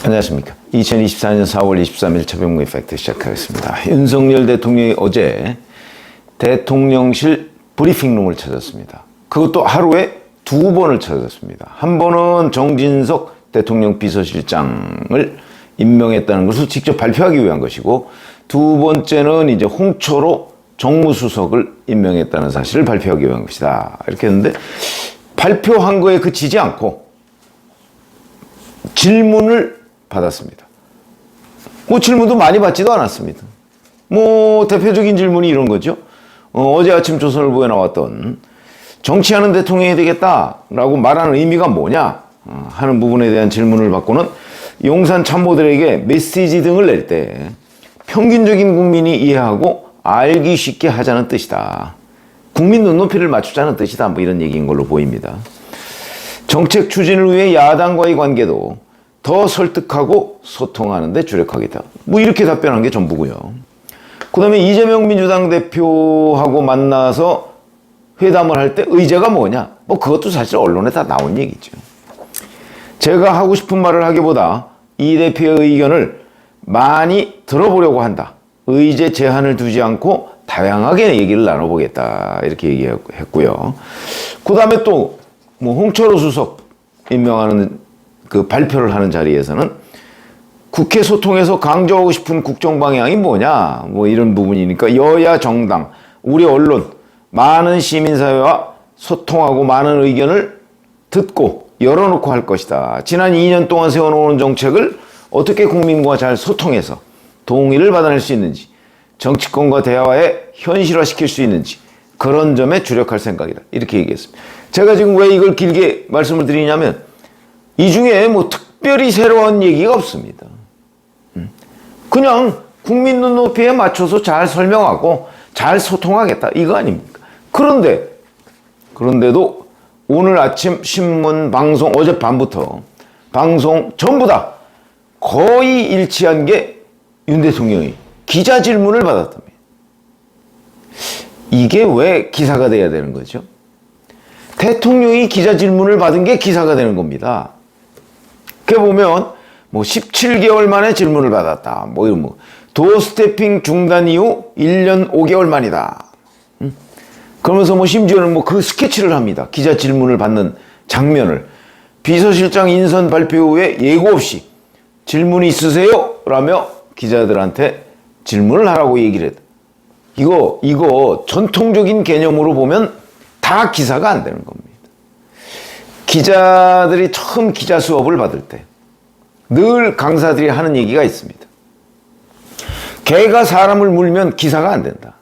안녕하십니까. 2024년 4월 23일 최병무의 팩트 시작하겠습니다. 윤석열 대통령이 어제 대통령실 브리핑룸을 찾았습니다. 그것도 하루에 2번을 찾았습니다. 한 번은 정진석 대통령 비서실장을 임명했다는 것을 직접 발표하기 위한 것이고, 두 번째는 이제 홍철호 정무수석을 임명했다는 사실을 발표하기 위한 것이다. 이렇게 했는데, 발표한 거에 그치지 않고 질문을 받았습니다. 질문도 많이 받지도 않았습니다. 대표적인 질문이 이런 거죠. 어제 아침 조선일보에 나왔던 정치하는 대통령이 되겠다라고 말하는 의미가 뭐냐 하는 부분에 대한 질문을 받고는 용산 참모들에게 메시지 등을 낼 때 평균적인 국민이 이해하고 알기 쉽게 하자는 뜻이다. 국민 눈높이를 맞추자는 뜻이다. 이런 얘기인 걸로 보입니다. 정책 추진을 위해 야당과의 관계도 더 설득하고 소통하는 데 주력하겠다. 이렇게 답변한 게 전부고요. 그 다음에 이재명 민주당 대표하고 만나서 회담을 할 때 의제가 뭐냐? 그것도 사실 언론에 다 나온 얘기죠. 제가 하고 싶은 말을 하기보다 이 대표의 의견을 많이 들어보려고 한다. 의제 제한을 두지 않고 다양하게 얘기를 나눠보겠다. 이렇게 얘기했고요. 그 다음에 또 홍철호 수석 임명하는 그 발표를 하는 자리에서는 국회 소통에서 강조하고 싶은 국정 방향이 뭐냐? 이런 부분이니까 여야 정당, 우리 언론, 많은 시민사회와 소통하고 많은 의견을 듣고 열어놓고 할 것이다. 지난 2년 동안 세워놓은 정책을 어떻게 국민과 잘 소통해서 동의를 받아낼 수 있는지, 정치권과 대화에 현실화시킬 수 있는지, 그런 점에 주력할 생각이다. 이렇게 얘기했습니다. 제가 지금 왜 이걸 길게 말씀을 드리냐면, 이 중에 특별히 새로운 얘기가 없습니다. 그냥 국민 눈높이에 맞춰서 잘 설명하고 잘 소통하겠다. 이거 아닙니까? 그런데도 오늘 아침 신문, 방송, 어젯밤부터 방송 전부 다 거의 일치한 게 윤 대통령이 기자 질문을 받았답니다. 이게 왜 기사가 돼야 되는 거죠? 대통령이 기자 질문을 받은 게 기사가 되는 겁니다. 그게 보면 17개월 만에 질문을 받았다. 도어 스태핑 중단 이후 1년 5개월 만이다. 그러면서 심지어는 그 스케치를 합니다. 기자 질문을 받는 장면을. 비서실장 인선 발표 후에 예고 없이 질문이 있으세요? 라며 기자들한테 질문을 하라고 얘기를 했다. 이거 전통적인 개념으로 보면 다 기사가 안 되는 겁니다. 기자들이 처음 기자 수업을 받을 때 늘 강사들이 하는 얘기가 있습니다. 개가 사람을 물면 기사가 안 된다.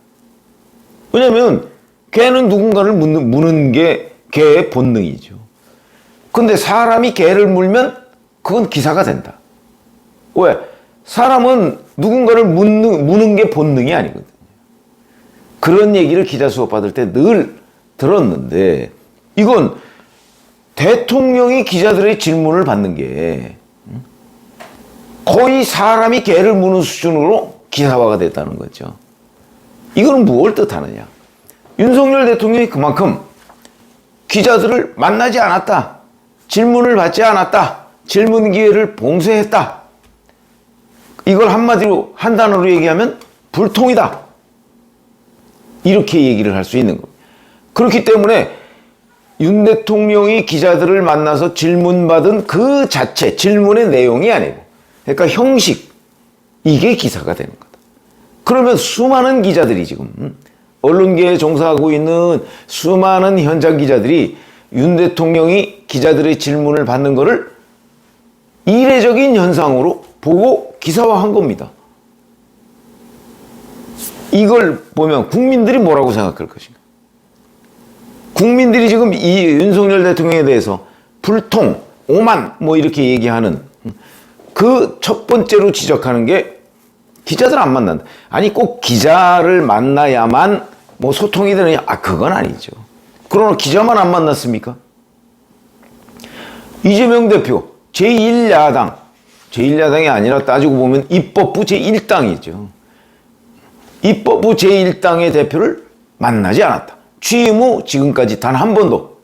왜냐면 개는 누군가를 무는 게 개의 본능이죠. 근데 사람이 개를 물면 그건 기사가 된다. 왜? 사람은 누군가를 무는 게 본능이 아니거든요. 그런 얘기를 기자 수업 받을 때 늘 들었는데, 이건 대통령이 기자들의 질문을 받는 게 거의 사람이 개를 무는 수준으로 기사화가 됐다는 거죠. 이거는 무엇을 뜻하느냐? 윤석열 대통령이 그만큼 기자들을 만나지 않았다. 질문을 받지 않았다. 질문 기회를 봉쇄했다. 이걸 한마디로, 한 단어로 얘기하면 불통이다. 이렇게 얘기를 할 수 있는 겁니다. 그렇기 때문에 윤 대통령이 기자들을 만나서 질문받은 그 자체, 질문의 내용이 아니고, 그러니까 형식, 이게 기사가 되는 거다. 그러면 수많은 기자들이 지금 언론계에 종사하고 있는 수많은 현장 기자들이 윤 대통령이 기자들의 질문을 받는 거를 이례적인 현상으로 보고 기사화한 겁니다. 이걸 보면 국민들이 뭐라고 생각할 것인가? 국민들이 지금 이 윤석열 대통령에 대해서 불통, 오만 이렇게 얘기하는 그 첫 번째로 지적하는 게 기자들 안 만난다. 아니 꼭 기자를 만나야만 소통이 되느냐? 그건 아니죠. 그러나 기자만 안 만났습니까? 이재명 대표 제1야당, 제1야당이 아니라 따지고 보면 입법부 제1당이죠. 입법부 제1당의 대표를 만나지 않았다. 취임 후 지금까지 단 한 번도.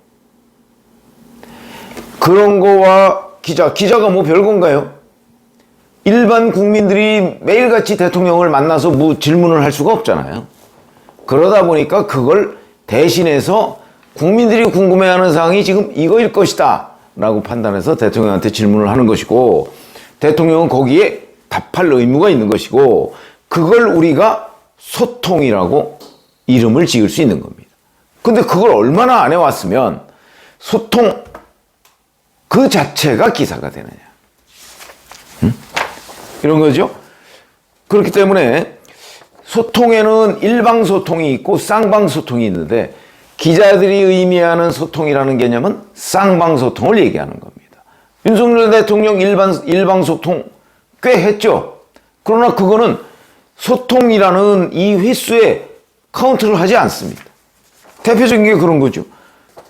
그런 거와 기자가 별건가요? 일반 국민들이 매일같이 대통령을 만나서 뭐 질문을 할 수가 없잖아요. 그러다 보니까 그걸 대신해서 국민들이 궁금해하는 사항이 지금 이거일 것이다 라고 판단해서 대통령한테 질문을 하는 것이고, 대통령은 거기에 답할 의무가 있는 것이고, 그걸 우리가 소통이라고 이름을 지을 수 있는 겁니다. 근데 그걸 얼마나 안 해왔으면 소통 그 자체가 기사가 되느냐. 이런 거죠. 그렇기 때문에 소통에는 일방소통이 있고 쌍방소통이 있는데, 기자들이 의미하는 소통이라는 개념은 쌍방소통을 얘기하는 겁니다. 윤석열 대통령 일방소통 꽤 했죠. 그러나 그거는 소통이라는 이 횟수에 카운트를 하지 않습니다. 대표적인 게 그런 거죠.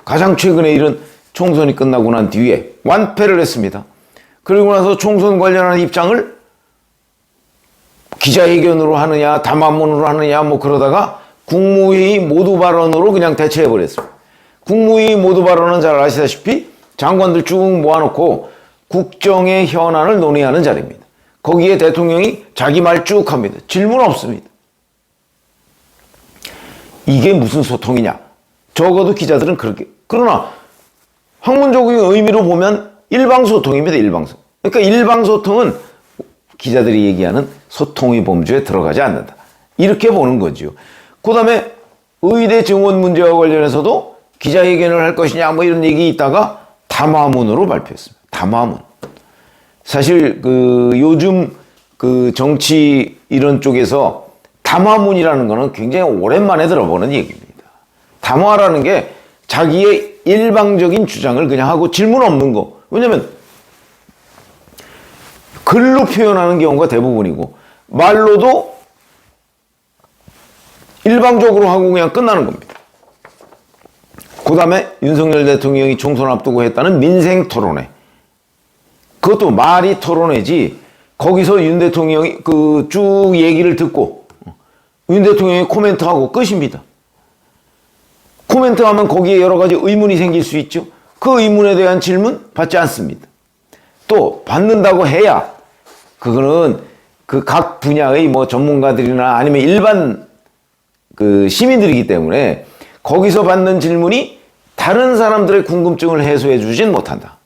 가장 최근에 이런 총선이 끝나고 난 뒤에 완패를 했습니다. 그리고 나서 총선 관련한 입장을 기자회견으로 하느냐 담화문으로 하느냐 뭐 그러다가 국무회의 모두 발언으로 그냥 대체해버렸습니다. 국무회의 모두 발언은 잘 아시다시피 장관들 쭉 모아놓고 국정의 현안을 논의하는 자리입니다. 거기에 대통령이 자기 말 쭉 합니다. 질문 없습니다. 이게 무슨 소통이냐? 적어도 기자들은 그렇게. 그러나 학문적인 의미로 보면 일방소통입니다. 일방소통. 그러니까 일방소통은 기자들이 얘기하는 소통의 범주에 들어가지 않는다. 이렇게 보는 거죠. 그 다음에 의대 증원 문제와 관련해서도 기자회견을 할 것이냐 뭐 이런 얘기 있다가 담화문으로 발표했습니다. 담화문. 사실 요즘 정치 이런 쪽에서 담화문이라는 거는 굉장히 오랜만에 들어보는 얘기입니다. 담화라는 게 자기의 일방적인 주장을 그냥 하고 질문 없는 거. 왜냐면 글로 표현하는 경우가 대부분이고 말로도 일방적으로 하고 그냥 끝나는 겁니다. 그 다음에 윤석열 대통령이 총선 앞두고 했다는 민생 토론회. 그것도 말이 토론회지 거기서 윤 대통령이 쭉 얘기를 듣고 윤 대통령이 코멘트하고 끝입니다. 코멘트하면 거기에 여러 가지 의문이 생길 수 있죠. 그 의문에 대한 질문 받지 않습니다. 또 받는다고 해야 그거는 그 각 분야의 뭐 전문가들이나 아니면 일반 시민들이기 때문에 거기서 받는 질문이 다른 사람들의 궁금증을 해소해 주진 못한다.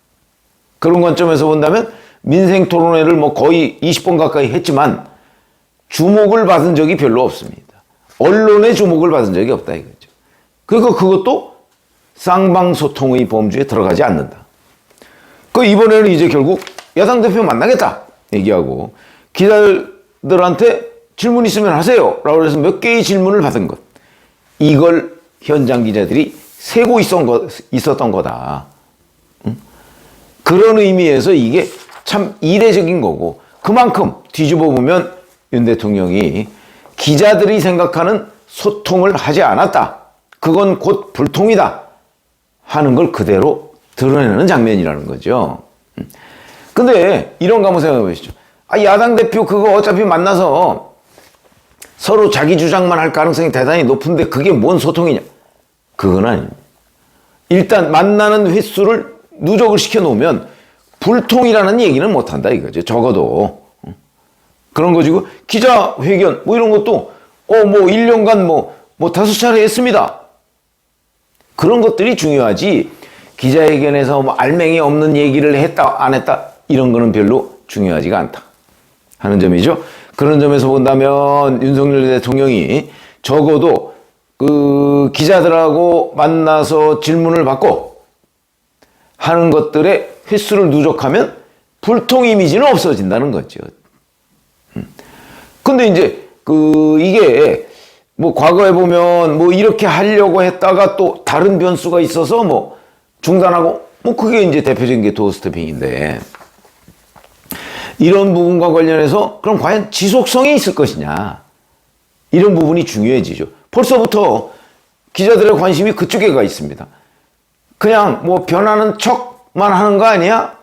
그런 관점에서 본다면 민생 토론회를 뭐 거의 20번 가까이 했지만 주목을 받은 적이 별로 없습니다. 언론의 주목을 받은 적이 없다 이거죠. 그러니까 그것도 쌍방소통의 범주에 들어가지 않는다. 이번에는 이제 결국 야당 대표 만나겠다 얘기하고 기자들한테 질문 있으면 하세요 라고 해서 몇 개의 질문을 받은 것, 이걸 현장 기자들이 세고 있었던 거다. 그런 의미에서 이게 참 이례적인 거고, 그만큼 뒤집어 보면 윤 대통령이 기자들이 생각하는 소통을 하지 않았다, 그건 곧 불통이다 하는 걸 그대로 드러내는 장면이라는 거죠. 근데 이런 거 한번 생각해 보시죠. 야당 대표 그거 어차피 만나서 서로 자기 주장만 할 가능성이 대단히 높은데 그게 뭔 소통이냐? 그건 아닙니다. 일단 만나는 횟수를 누적을 시켜놓으면 불통이라는 얘기는 못한다 이거죠. 적어도. 그런 거지고 기자회견 뭐 이런 것도 뭐 1년간 뭐 5차례 했습니다. 그런 것들이 중요하지, 기자회견에서 뭐 알맹이 없는 얘기를 했다 안 했다 이런 거는 별로 중요하지가 않다 하는 점이죠. 그런 점에서 본다면 윤석열 대통령이 적어도 기자들하고 만나서 질문을 받고 하는 것들의 횟수를 누적하면 불통 이미지는 없어진다는 거죠. 근데 이제 이게 뭐 과거에 보면 뭐 이렇게 하려고 했다가 또 다른 변수가 있어서 뭐 중단하고 뭐 그게 이제 대표적인 게 도어스태핑인데, 이런 부분과 관련해서 그럼 과연 지속성이 있을 것이냐, 이런 부분이 중요해지죠. 벌써부터 기자들의 관심이 그쪽에 가 있습니다. 그냥 뭐 변하는 척만 하는 거 아니야?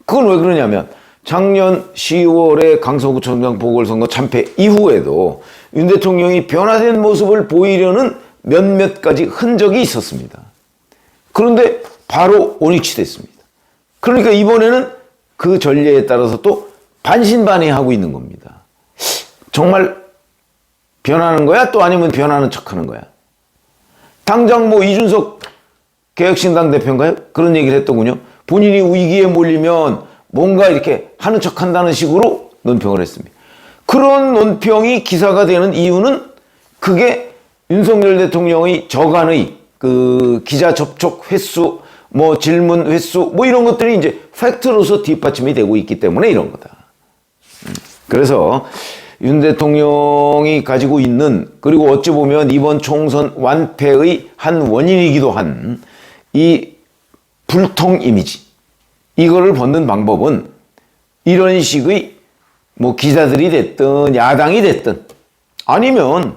그건 왜 그러냐면 작년 10월에 강서구청장 보궐선거 참패 이후에도 윤 대통령이 변화된 모습을 보이려는 몇몇 가지 흔적이 있었습니다. 그런데 바로 원위치됐습니다. 그러니까 이번에는 그 전례에 따라서 또 반신반의하고 있는 겁니다. 정말 변하는 거야? 또 아니면 변하는 척하는 거야? 당장 뭐 이준석 개혁신당 대표인가요? 그런 얘기를 했더군요. 본인이 위기에 몰리면 뭔가 이렇게 하는 척한다는 식으로 논평을 했습니다. 그런 논평이 기사가 되는 이유는 그게 윤석열 대통령의 저간의 그 기자 접촉 횟수, 뭐 질문 횟수, 뭐 이런 것들이 이제 팩트로서 뒷받침이 되고 있기 때문에 이런 거다. 그래서 윤 대통령이 가지고 있는, 그리고 어찌 보면 이번 총선 완패의 한 원인이기도 한 이 불통 이미지, 이거를 벗는 방법은 이런 식의 뭐 기자들이 됐든 야당이 됐든 아니면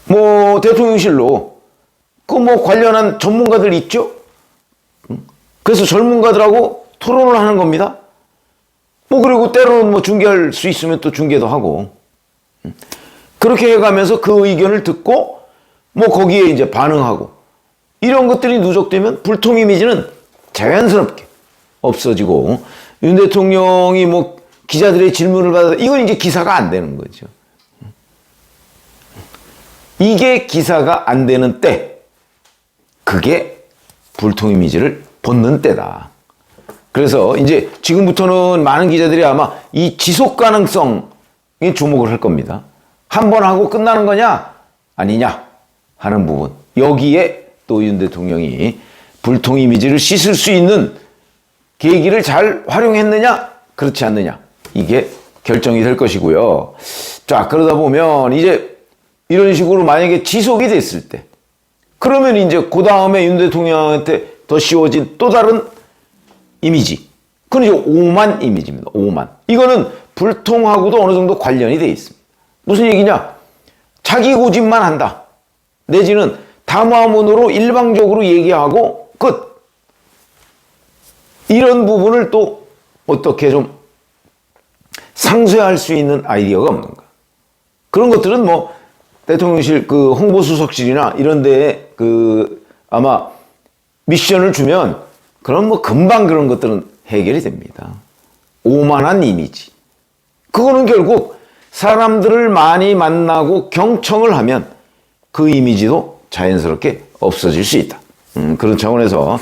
뭐 대통령실로 그 뭐 관련한 전문가들 있죠? 그래서 전문가들하고 토론을 하는 겁니다. 뭐 그리고 때로는 뭐 중계할 수 있으면 또 중계도 하고, 그렇게 해가면서 그 의견을 듣고 뭐 거기에 이제 반응하고, 이런 것들이 누적되면 불통 이미지는 자연스럽게 없어지고, 윤 대통령이 뭐 기자들의 질문을 받아서 이건 이제 기사가 안 되는 거죠. 이게 기사가 안 되는 때, 그게 불통 이미지를 벗는 때다. 그래서 이제 지금부터는 많은 기자들이 아마 이 지속 가능성에 주목을 할 겁니다. 한 번 하고 끝나는 거냐 아니냐 하는 부분, 여기에 또 윤 대통령이 불통 이미지를 씻을 수 있는 계기를 잘 활용했느냐 그렇지 않느냐, 이게 결정이 될 것이고요. 자, 그러다 보면 이제 이런 식으로 만약에 지속이 됐을 때, 그러면 이제 그 다음에 윤 대통령한테 더 씌워진 또 다른 이미지, 그건 이제 오만 이미지입니다. 오만. 이거는 불통하고도 어느 정도 관련이 되어 있습니다. 무슨 얘기냐? 자기 고집만 한다. 내지는 담화문으로 일방적으로 얘기하고 끝. 이런 부분을 또 어떻게 좀 상쇄할 수 있는 아이디어가 없는가? 그런 것들은 뭐 대통령실 그 홍보수석실이나 이런 데에 그 아마 미션을 주면 그럼 뭐 금방 그런 것들은 해결이 됩니다. 오만한 이미지. 그거는 결국 사람들을 많이 만나고 경청을 하면 그 이미지도 자연스럽게 없어질 수 있다. 그런 차원에서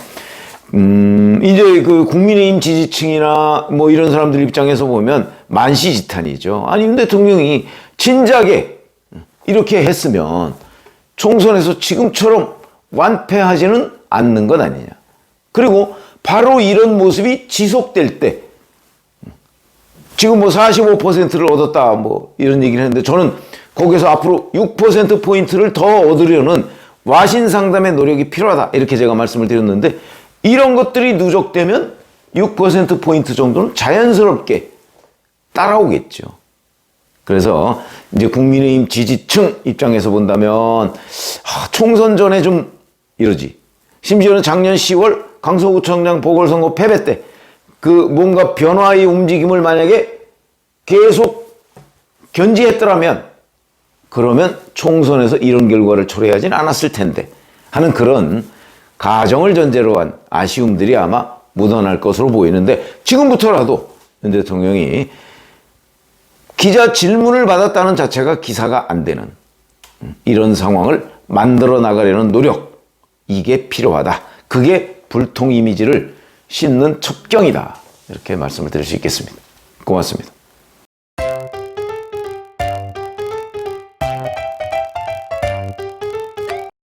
이제 그 국민의힘 지지층이나 뭐 이런 사람들 입장에서 보면 만시지탄이죠. 아니 윤 대통령이 진작에 이렇게 했으면 총선에서 지금처럼 완패하지는 않는 것 아니냐. 그리고 바로 이런 모습이 지속될 때, 지금 뭐 45%를 얻었다 뭐 이런 얘기를 했는데, 저는 거기서 앞으로 6%포인트를 더 얻으려는 와신 상담의 노력이 필요하다, 이렇게 제가 말씀을 드렸는데, 이런 것들이 누적되면 6%포인트 정도는 자연스럽게 따라오겠죠. 그래서 이제 국민의힘 지지층 입장에서 본다면 총선 전에 좀 이러지. 심지어는 작년 10월 강서구청장 보궐선거 패배 때 그 뭔가 변화의 움직임을 만약에 계속 견지했더라면, 그러면 총선에서 이런 결과를 초래하진 않았을 텐데 하는 그런 가정을 전제로 한 아쉬움들이 아마 묻어날 것으로 보이는데, 지금부터라도 윤 대통령이 기자 질문을 받았다는 자체가 기사가 안 되는 이런 상황을 만들어 나가려는 노력, 이게 필요하다. 그게 불통 이미지를 씻는 첩경이다. 이렇게 말씀을 드릴 수 있겠습니다. 고맙습니다.